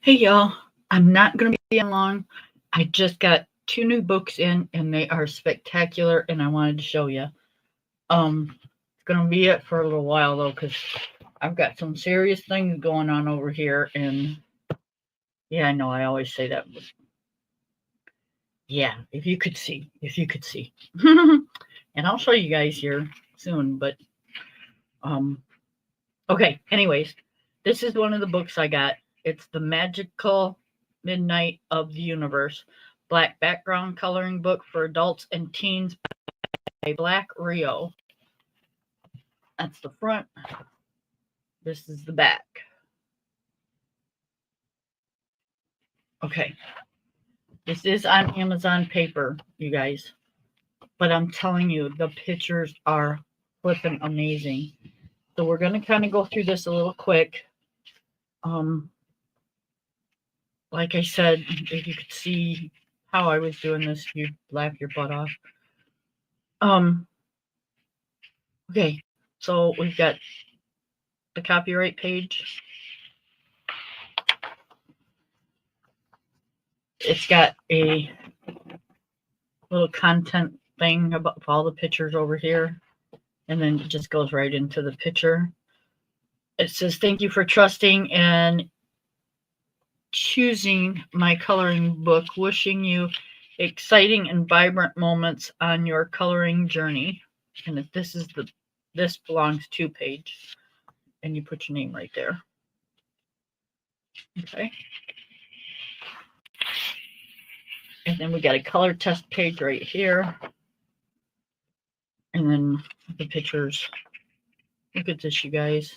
Hey y'all, I'm not going to be on long. I just got 2 new books in and they are spectacular and I wanted to show you. It's going to be it for a little while though cuz I've got some serious things going on over here and yeah, I know I always say that. But yeah, if you could see, if you could see. And I'll show you guys here soon, but um okay, anyways, this is one of the books I got. It's The Magical Midnight of the Universe, black background coloring book for adults and teens by Black Rio. That's the front. This is the back. Okay. This is on Amazon paper, you guys. But I'm telling you, the pictures are flipping amazing. So we're going to kind of go through this a little quick. Like I said, if you could see how I was doing this, you'd laugh your butt off. Okay, so we've got the copyright page. It's got a little content thing about all the pictures over here, and then it just goes right into the picture. It says, "Thank you for trusting and choosing my coloring book. Wishing you exciting and vibrant moments on your coloring journey." And if this belongs to page, and you put your name right there. Okay. And then we got a color test page right here. And then the pictures. Look at this, you guys.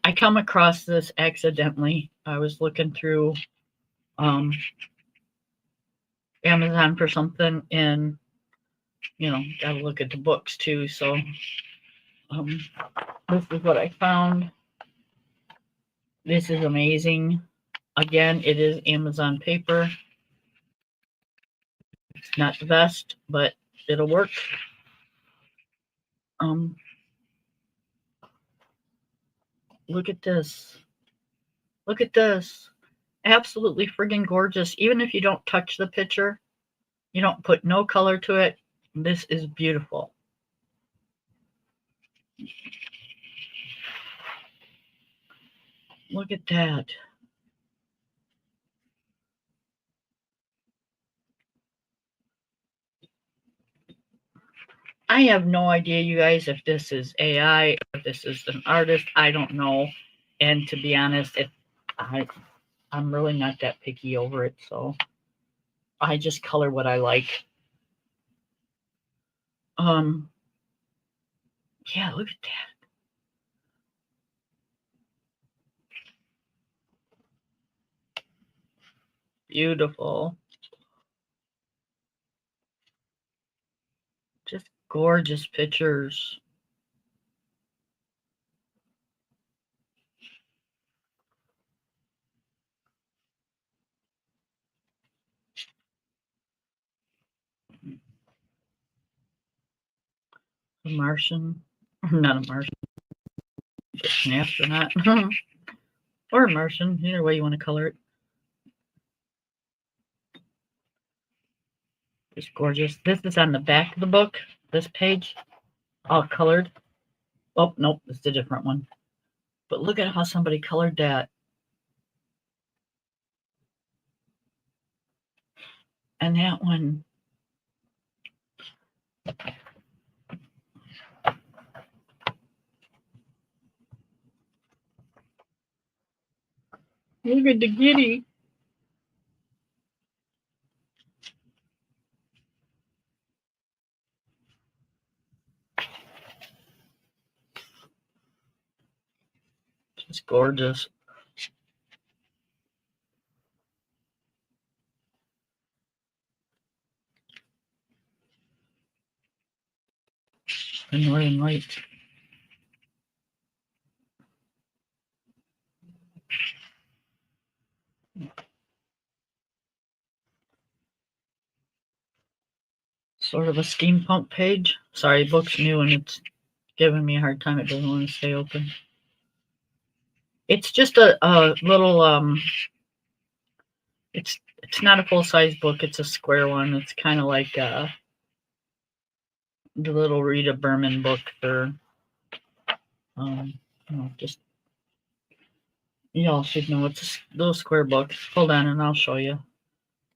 I come across this accidentally. I was looking through Amazon for something, and gotta look at the books too. So this is what I found. This is amazing. Again, it is Amazon paper. It's not the best, but it'll work. Look at this. Look at this. Absolutely friggin' gorgeous. Even if you don't touch the picture, you don't put no color to it, this is beautiful. Look at that. I have no idea, you guys, if this is AI, if this is an artist. I don't know. And to be honest, I'm really not that picky over it, so I just color what I like. Yeah, look at that. Beautiful. Just gorgeous pictures. A Martian, not a Martian, just an astronaut, or a Martian, either way you want to color it. Just gorgeous. This is on the back of the book, this page, all colored. Oh, nope, it's a different one. But look at how somebody colored that. And that one. Look at the kitty. It's gorgeous. The Northern Lights. Sort of a steampunk page. Sorry, book's new and it's giving me a hard time. It doesn't want to stay open. It's just a little it's not a full size book. It's a square one. It's kind of like the little Rita Berman book for just y'all should know it's a little square book. Hold on, and I'll show you.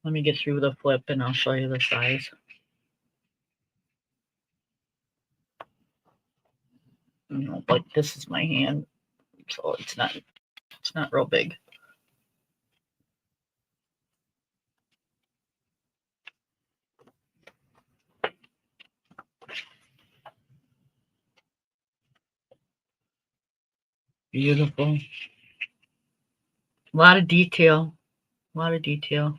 Let me get through the flip, and I'll show you the size. Like this is my hand, so it's not real big. Beautiful. A lot of detail. A lot of detail.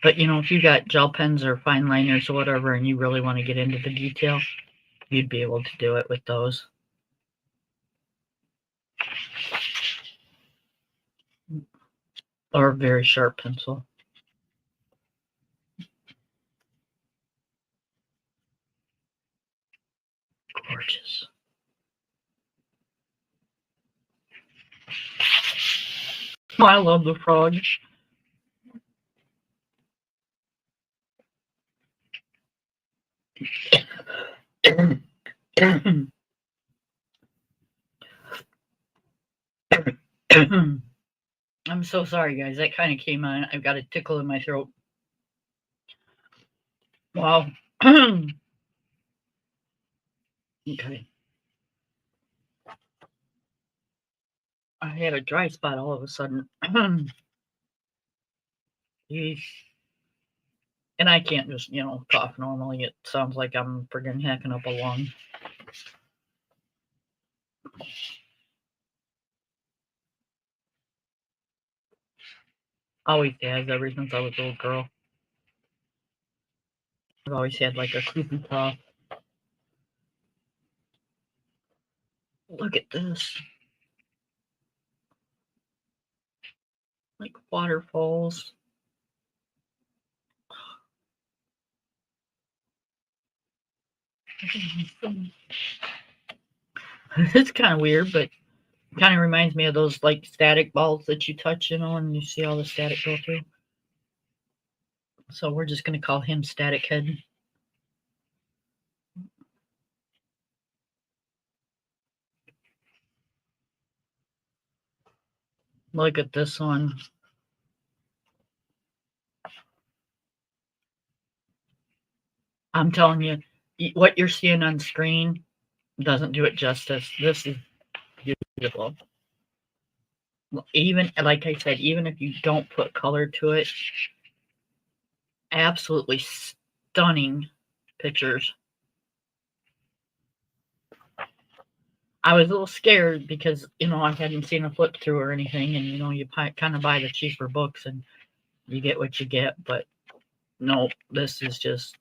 But if you got gel pens or fine liners or whatever, and you really want to get into the detail, you'd be able to do it with those. Or a very sharp pencil. Gorgeous. Oh, I love the frog. I'm so sorry, guys. That kind of came on. I've got a tickle in my throat. Wow. Okay. I had a dry spot all of a sudden. Yeesh. And I can't just, cough normally. It sounds like I'm friggin' hacking up a lung. Always has, ever since I was a little girl. I've always had like a creepy cough. Look at this. Like waterfalls. It's kind of weird, but kind of reminds me of those like static balls that you touch, and you see all the static go through. So we're just going to call him Static Head. Look at this one. I'm telling you, what you're seeing on screen doesn't do it justice. This is beautiful. Even, like I said, even if you don't put color to it, absolutely stunning pictures. I was a little scared because, I hadn't seen a flip through or anything, and, you kind of buy the cheaper books and you get what you get, but no, this is just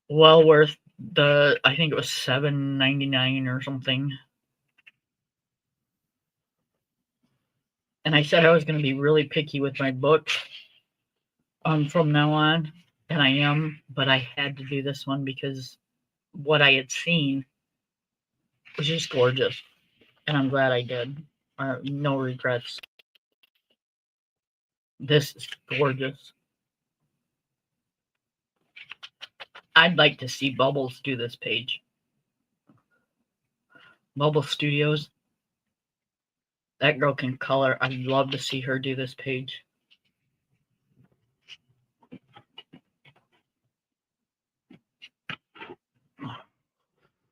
well worth I think it was $7.99 or something. And I said I was going to be really picky with my books from now on, and I am, but I had to do this one because what I had seen was just gorgeous, and I'm glad I did. No regrets. This is gorgeous. I'd like to see Bubbles do this page. Bubble Studios. That girl can color. I'd love to see her do this page.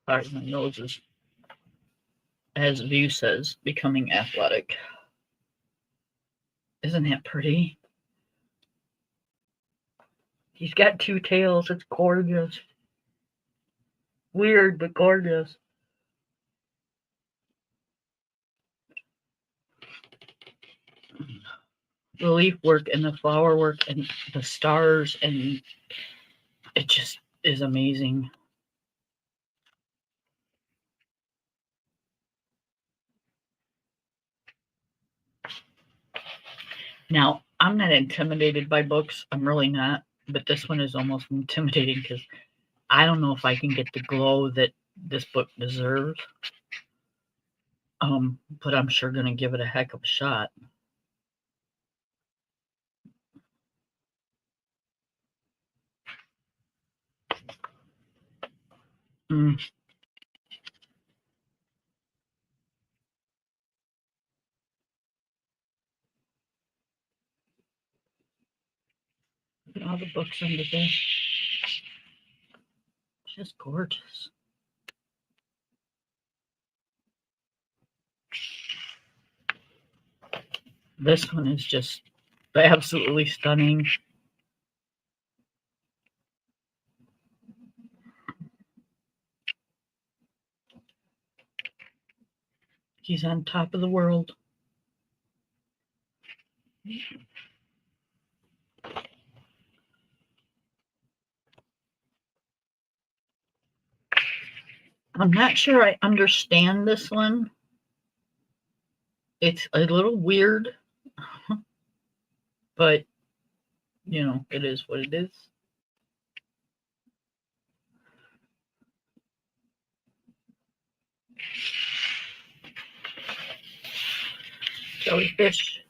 Sorry, my nose is, as View says, becoming athletic. Isn't that pretty? He's got two tails. It's gorgeous. Weird, but gorgeous. The leaf work and the flower work and the stars, and it just is amazing. Now, I'm not intimidated by books. I'm really not. but this one is almost intimidating because I don't know if I can get the glow that this book deserves. But I'm sure going to give it a heck of a shot. Mm. Look at all the books under there. Just gorgeous. This one is just absolutely stunning. He's on top of the world. I'm not sure I understand this one. It's a little weird, but you know, it is what it is. Jellyfish.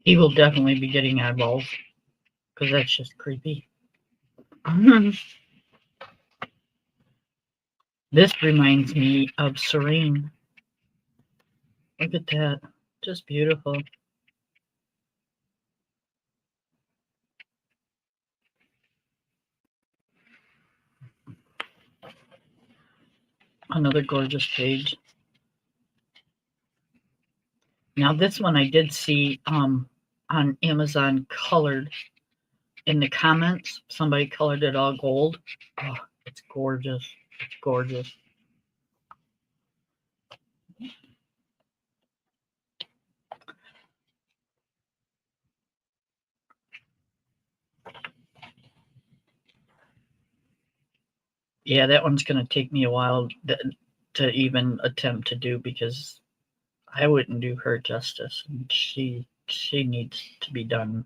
He will definitely be getting eyeballs because that's just creepy. This reminds me of Serene. Look at that. Just beautiful. Another gorgeous page. Now this one I did see on Amazon colored. In the comments, somebody colored it all gold. Oh, it's gorgeous. It's gorgeous. Yeah, that one's going to take me a while to even attempt to do because I wouldn't do her justice. And she needs to be done.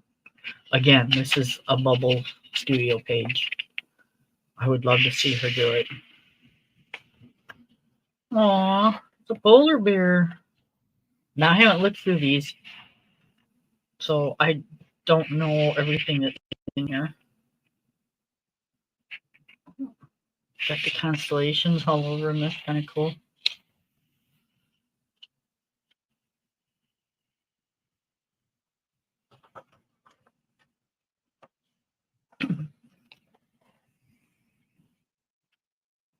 Again, this is a Bubble Studio page. I would love to see her do it. Aw, it's a polar bear. Now, I haven't looked through these, so I don't know everything that's in here. Got the constellations all over them. That's kind of cool.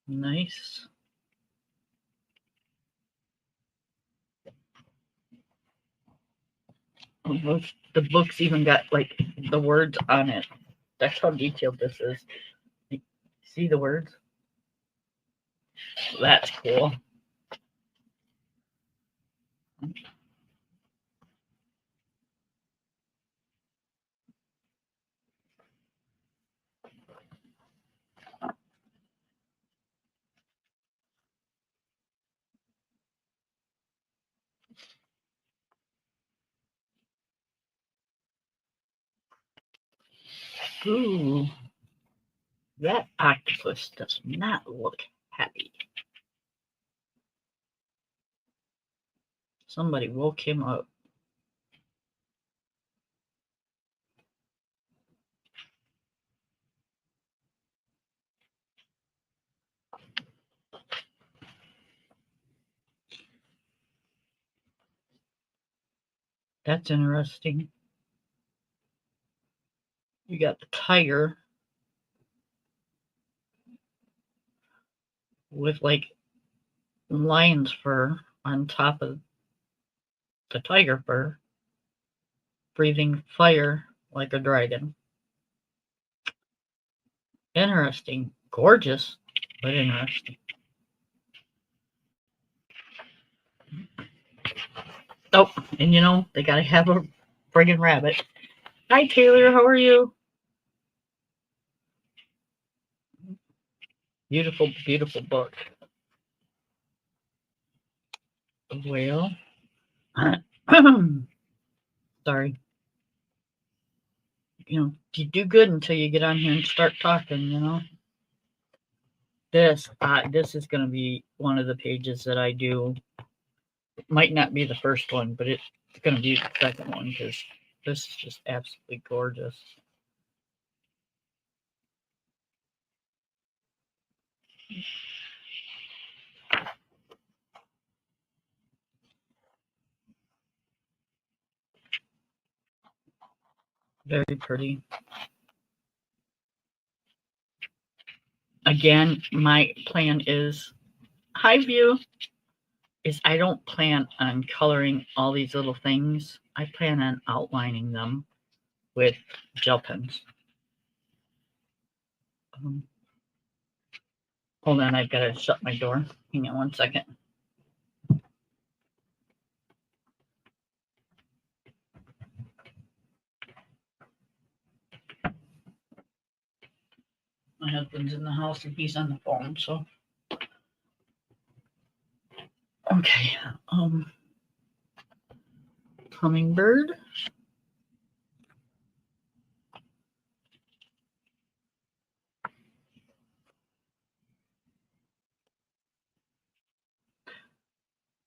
Nice. The book's even got like the words on it. That's how detailed this is. See the words? That's cool. Ooh, that octopus does not look happy. Somebody woke him up. That's interesting. You got the tiger with like lion's fur on top of the tiger fur, breathing fire like a dragon. Interesting. Gorgeous, but interesting. Oh, and you know, they gotta have friggin' rabbit. Hi, Taylor. How are you? Beautiful, beautiful book. Well, sorry. You do good until you get on here and start talking. This is going to be one of the pages that I do. It might not be the first one, but it's going to be the second one because this is just absolutely gorgeous. Very pretty. Again, my plan is high view. I don't plan on coloring all these little things. I plan on outlining them with gel pens. Hold on, I've got to shut my door. Hang on 1 second. My husband's in the house and he's on the phone, so. Okay. Hummingbird.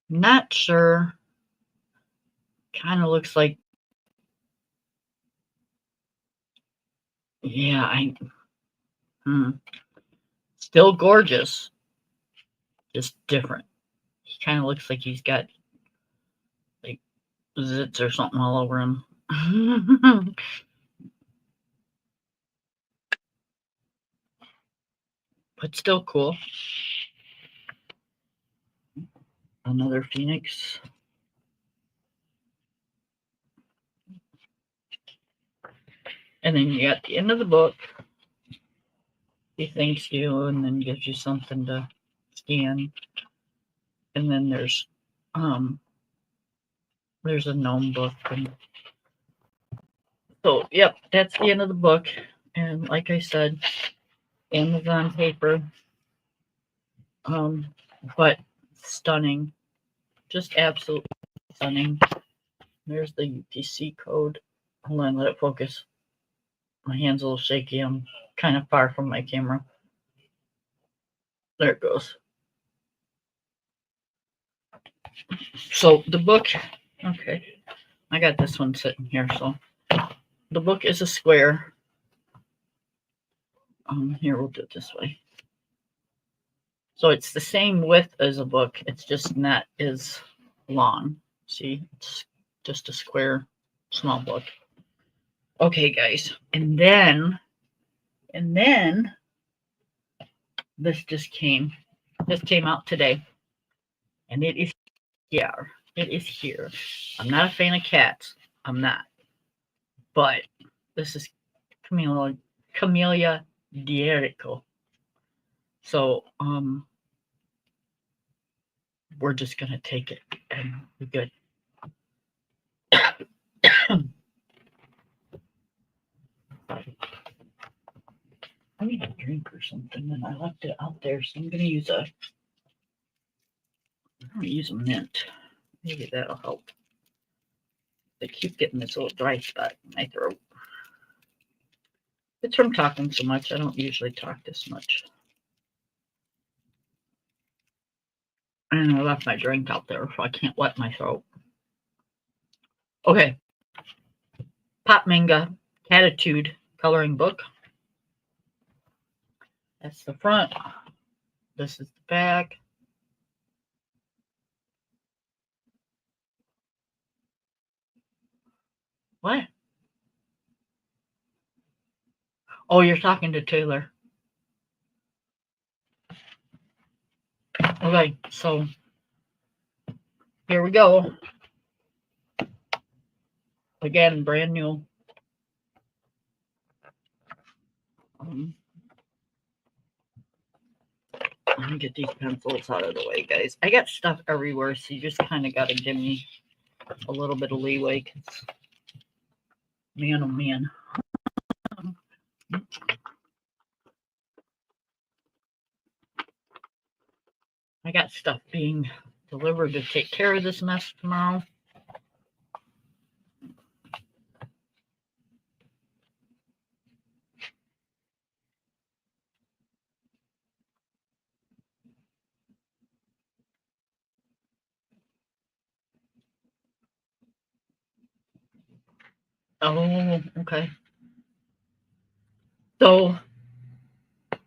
Not sure. Kind of looks like. Yeah, still gorgeous. Just different. He kind of looks like he's got like zits or something all over him. But still cool. Another phoenix. And then you got the end of the book. He thanks you and then gives you something to scan. And then there's a gnome book. And so, yep, that's the end of the book. And like I said, Amazon paper. But stunning. Just absolutely stunning. There's the UPC code. Hold on, let it focus. My hand's a little shaky. I'm kind of far from my camera. There it goes. So the book, okay, I got this one sitting here. So the book is a square. Here, we'll do it this way. So it's the same width as a book. It's just not as long. See, it's just a square, small book. Okay, guys. And then this just came out today. And it is here. It is here. I'm not a fan of cats. I'm not. But this is Camellia d'Errico. So we're just gonna take it and we're good. I need a drink or something, and I left it out there, so I'm gonna use a mint. Maybe that'll help. I keep getting this little dry spot in my throat. It's from talking so much. I don't usually talk this much. And I left my drink out there, so I can't wet my throat. Okay. Pop Manga Catitude coloring book. That's the front. This is the back. What? Oh, you're talking to Taylor. Okay, so here we go. Again, brand new. Let me get these pencils out of the way, guys. I got stuff everywhere, so you just kind of got to give me a little bit of leeway. Man, oh man. I got stuff being delivered to take care of this mess tomorrow. Oh, okay. So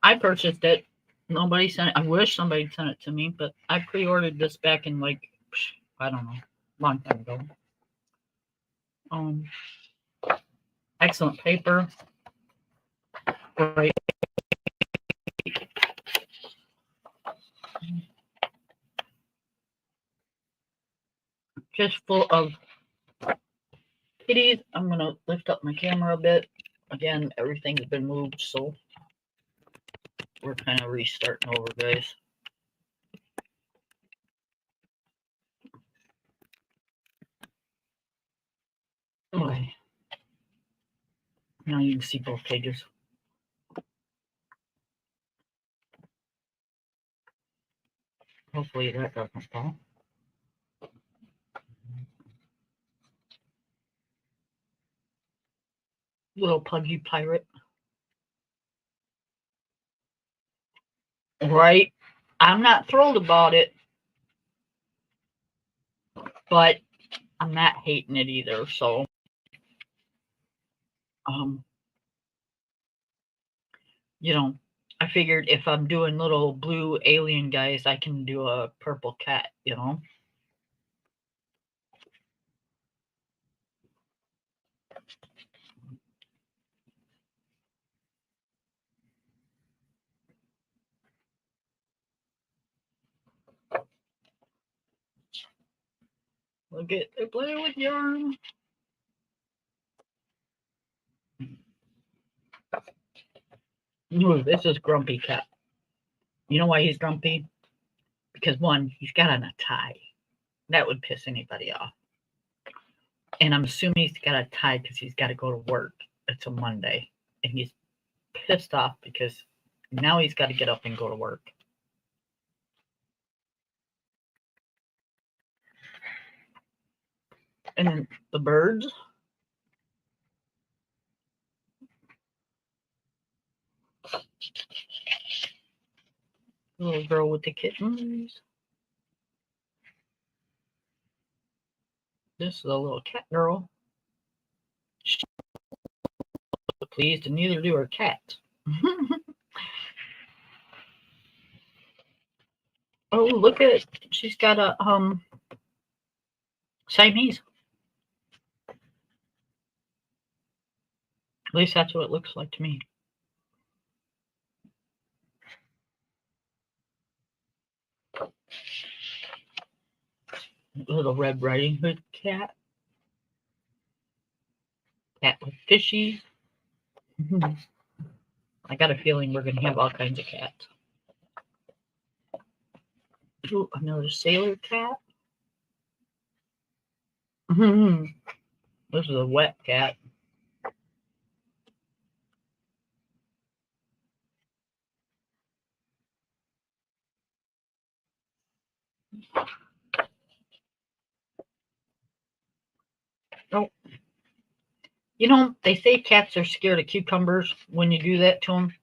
I purchased it. Nobody sent it. I wish somebody sent it to me, but I pre-ordered this back in like, I don't know, long time ago. Um, excellent paper. Great. Just full of kitties. I'm gonna lift up my camera a bit. Again, everything's been moved, so we're kind of restarting over, guys. Okay. Now you can see both pages. Hopefully that doesn't fall. Little pudgy pirate. Right? I'm not thrilled about it, but I'm not hating it either. So, um, you know, I figured if I'm doing little blue alien guys, I can do a purple cat, you know? Look at they're playing with yarn. Ooh, this is Grumpy Cat. You know why he's grumpy? Because one, he's got on a tie. That would piss anybody off. And I'm assuming he's got a tie because he's got to go to work. It's a Monday. And he's pissed off because now he's got to get up and go to work. And then the birds. The little girl with the kittens. This is a little cat girl. She's pleased, and neither do her cat. Oh, look at it. She's got a Siamese. At least that's what it looks like to me. Little Red Riding Hood cat. Cat with fishies. I got a feeling we're going to have all kinds of cats. Ooh, another sailor cat. This is a wet cat. Oh, you know, they say cats are scared of cucumbers when you do that to them,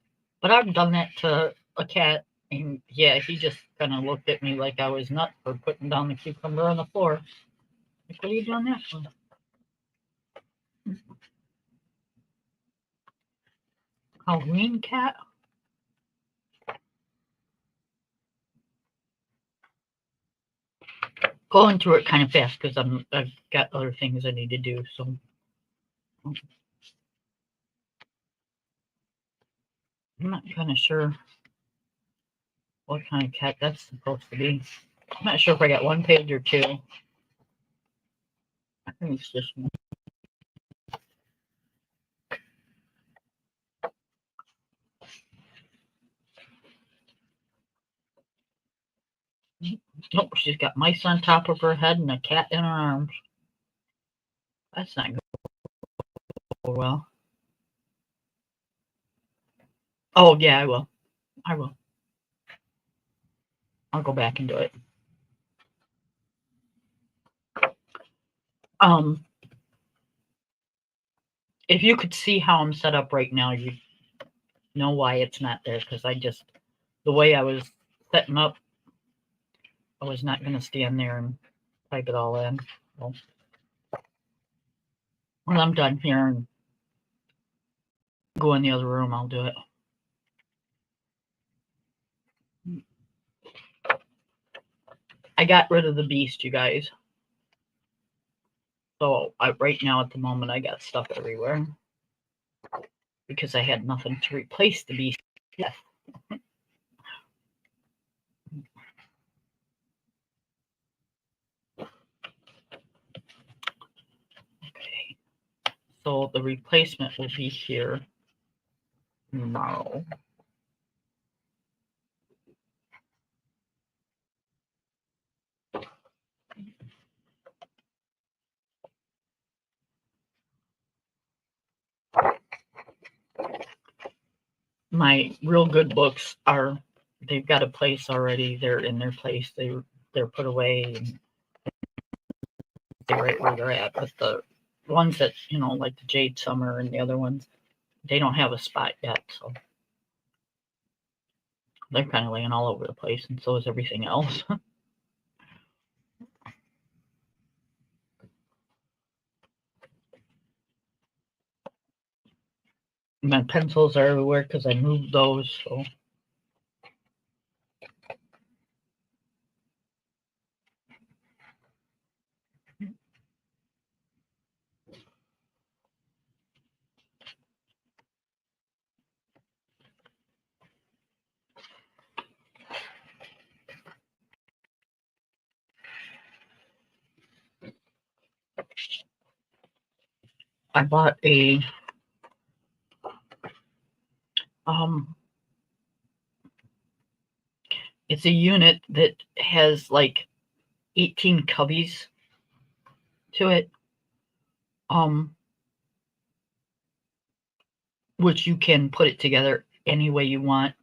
but I've done that to a cat, and yeah, he just kind of looked at me like I was nuts for putting down the cucumber on the floor. Like, what are you doing that for? Halloween cat. Going through it kind of fast because I've got other things I need to do. So I'm not kind of sure what kind of cat that's supposed to be. I'm not sure if I got one page or two. I think it's just one. Nope, she's got mice on top of her head and a cat in her arms. That's not good. well. Oh, yeah, I will. I will. I'll go back and do it. If you could see how I'm set up right now, you'd know why it's not there, because the way I was setting up, I was not going to stand there and type it all in. So, when I'm done here and go in the other room, I'll do it. I got rid of the beast, you guys. So right now, at the moment, I got stuff everywhere because I had nothing to replace the beast with. Okay, so the replacement will be here tomorrow. My real good books they've got a place already. They're in their place. They're put away and they're right where they're at. But the ones that, like the Jade Summer and the other ones, they don't have a spot yet. So they're kind of laying all over the place, and so is everything else. My pencils are everywhere because I moved those. So I bought it's a unit that has like 18 cubbies to it, which you can put it together any way you want.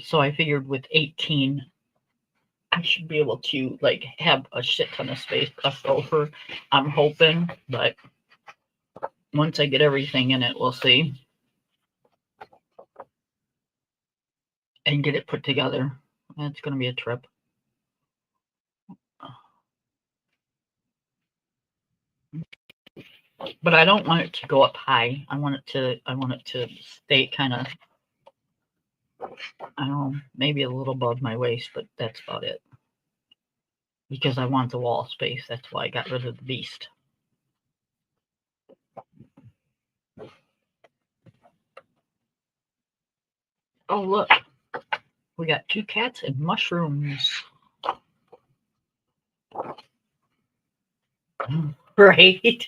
So I figured with 18, I should be able to like have a shit ton of space left over. I'm hoping, but once I get everything in it, we'll see. And get it put together. That's going to be a trip. But I don't want it to go up high. I want it to stay kind of, I don't know, maybe a little above my waist, but that's about it. Because I want the wall space. That's why I got rid of the beast. Oh, look. We got 2 cats and mushrooms. Right?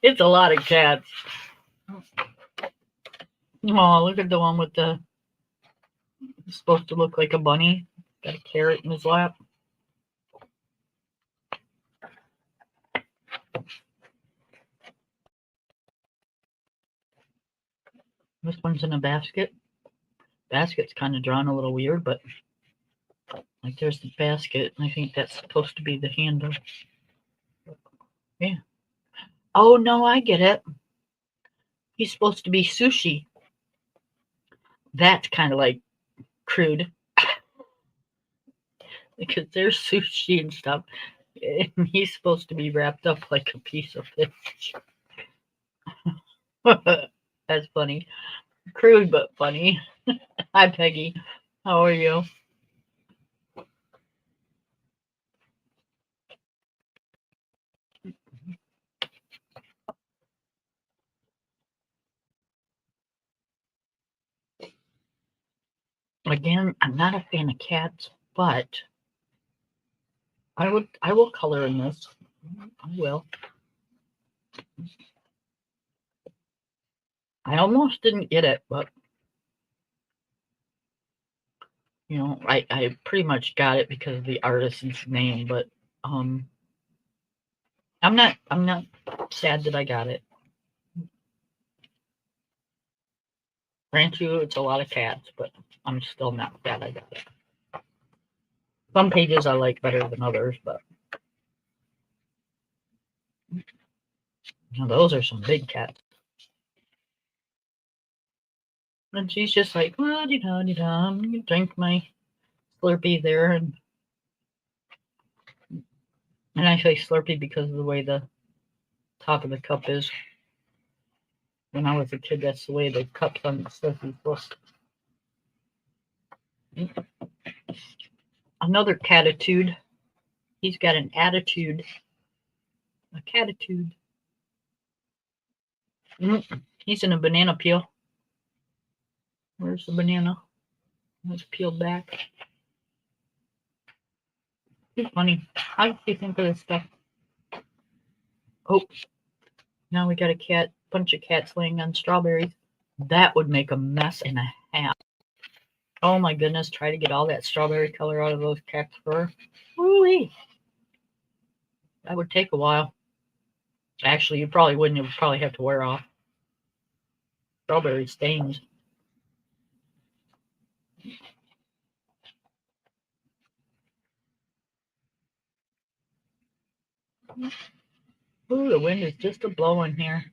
It's a lot of cats. Oh, look at the one with it's supposed to look like a bunny. Got a carrot in his lap. This one's in a basket. Basket's kind of drawn a little weird, but like there's the basket. I think that's supposed to be the handle. Yeah. Oh, no, I get it. He's supposed to be sushi. That's kind of like crude. Because there's sushi and stuff. And he's supposed to be wrapped up like a piece of fish. That's funny. Crude, but funny. Hi, Peggy. How are you? Again, I'm not a fan of cats, but I will color in this. I will. I almost didn't get it, but I pretty much got it because of the artist's name, but I'm not sad that I got it. Grant you, it's a lot of cats, but I'm still not sad I got it. Some pages I like better than others, but now those are some big cats. And she's just like, well, I'm gonna drink my Slurpee there, and I say Slurpee because of the way the top of the cup is. When I was a kid, that's the way the cups on the Slurpee was. Another catitude. He's got an attitude. A catitude. He's in a banana peel. Where's the banana? It's peeled back. It's funny. How do you think of this stuff? Oh, now we got a bunch of cats laying on strawberries. That would make a mess and a half. Oh my goodness, try to get all that strawberry color out of those cats' fur. Ooh-wee. That would take a while. Actually, you probably wouldn't. It would probably have to wear off. Strawberry stains. Ooh, the wind is just a-blowing here.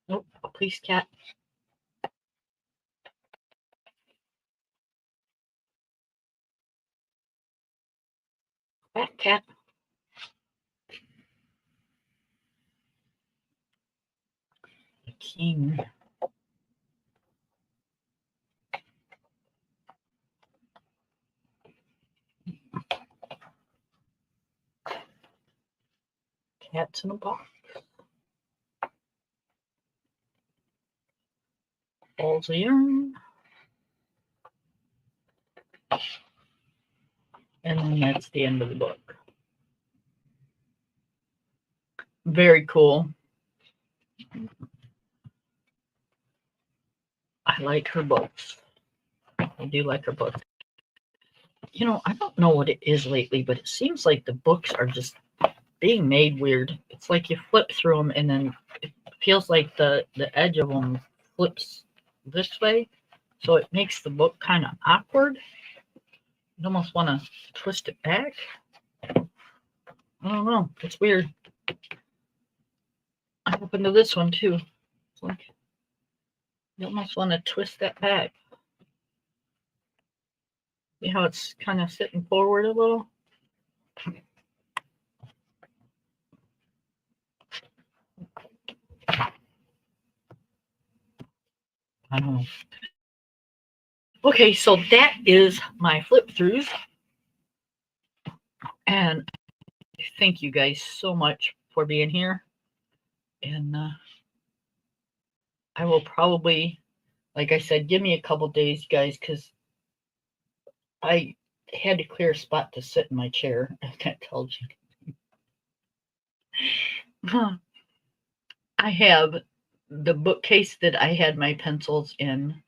Nope, please, cat. Fat cat. The king. Cats in a box. Balls of yarn. And then that's the end of the book. Very cool. I like her books. I do like her books. You know, I don't know what it is lately, but it seems like the books are just being made weird. It's like you flip through them and then it feels like the edge of them flips this way. So it makes the book kind of awkward. You almost want to twist it back. I don't know. It's weird. I happened to this one too. It's like you almost want to twist that back. See how it's kind of sitting forward a little? I don't know. Okay, so that is my flip throughs. And thank you guys so much for being here. And I will probably, like I said, give me a couple days, guys, because I had to clear a spot to sit in my chair. I told you. I have the bookcase that I had my pencils in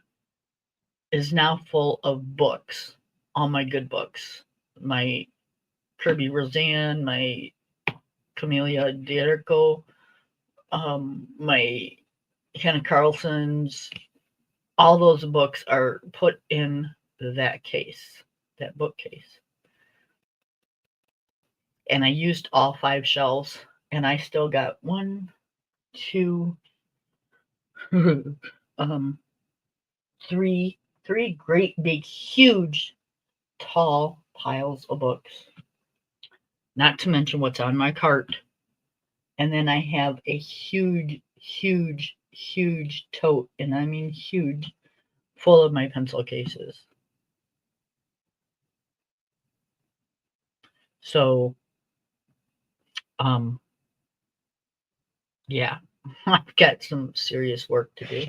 is now full of books. All my good books. My Kirby Roseanne, my Camellia D'Erico, my Hannah Carlson's, all those books are put in that case, that bookcase. And I used all 5 shelves, and I still got 1, 2, 3 great big huge tall piles of books. Not to mention what's on my cart. And then I have a huge tote, and I mean huge, full of my pencil cases. So, yeah, I've got some serious work to do.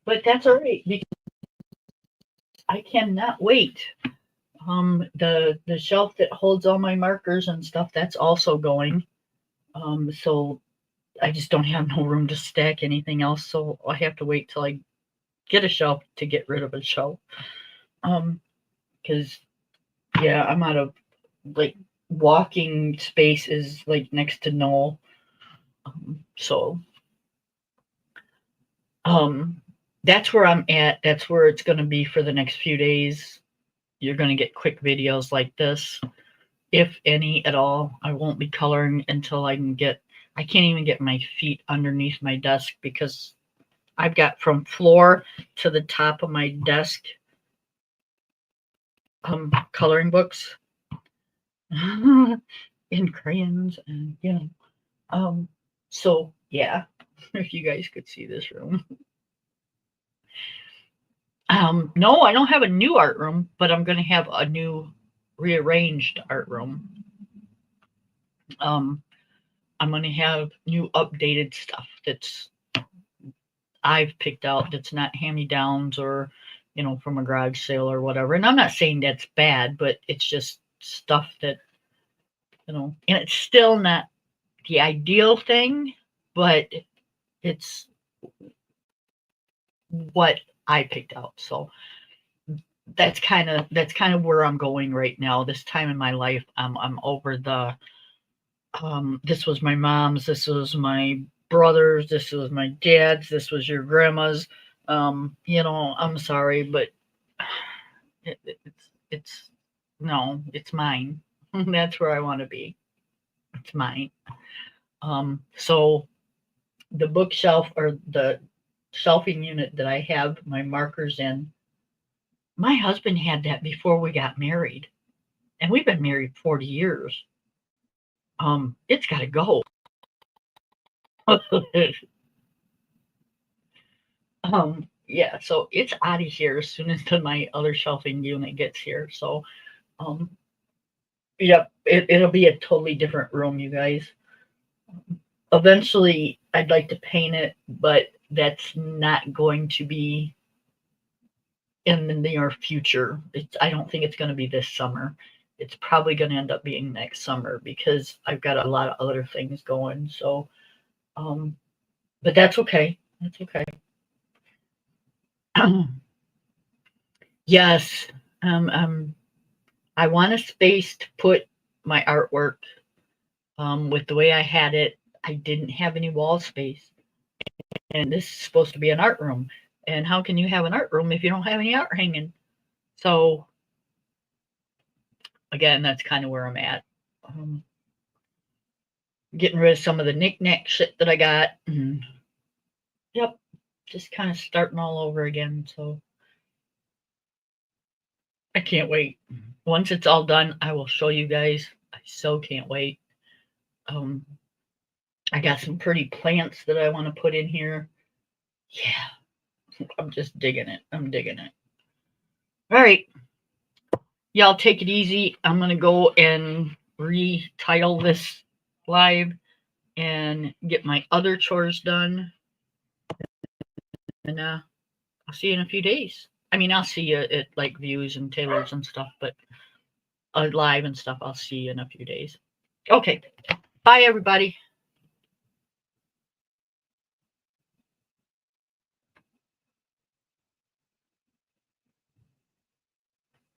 But that's all right because I cannot wait The shelf that holds all my markers and stuff, that's also going. So I just don't have no room to stack anything else, so I have to wait till I get a shelf to get rid of a shelf. Because yeah, I'm out of like walking space is like next to no. So that's where I'm at. That's where it's going to be for the next few days. You're going to get quick videos like this, if any at all. I won't be coloring until I can't even get my feet underneath my desk because I've got from floor to the top of my desk coloring books in crayons and so yeah, if you guys could see this room. No, I don't have a new art room, but I'm going to have a new rearranged art room. I'm going to have new updated stuff that's I've picked out, that's not hand-me-downs or from a garage sale or whatever. And I'm not saying that's bad, but it's just stuff that and it's still not the ideal thing, but it's what I picked out. So that's kind of where I'm going right now. This time in my life, I'm over the this was my mom's, this was my brother's, this was my dad's, this was your grandma's. I'm sorry, but it's no, it's mine. That's where I want to be. It's mine. So the bookshelf or the shelving unit that I have my markers in, my husband had that before we got married, and we've been married 40 years. It's got to go. Yeah, so it's out of here as soon as my other shelving unit gets here. So, yep, it'll be a totally different room, you guys. Eventually, I'd like to paint it, but that's not going to be in the near future. I don't think it's going to be this summer. It's probably going to end up being next summer because I've got a lot of other things going. So, but that's okay. That's okay. Yes, I want a space to put my artwork. With the way I had it, I didn't have any wall space, and this is supposed to be an art room. And how can you have an art room if you don't have any art hanging? So, again, that's kind of where I'm at. Getting rid of some of the knick-knack shit that I got. And, yep, just kind of starting all over again. So, I can't wait. Once it's all done, I will show you guys. I so can't wait. I got some pretty plants that I want to put in here. Yeah, I'm just digging it. I'm digging it. All right. Y'all take it easy. I'm going to go and retitle this live and get my other chores done. And I'll see you in a few days. I mean, I'll see you at like views and tailors and stuff, but live and stuff, I'll see you in a few days. Okay. Bye, everybody.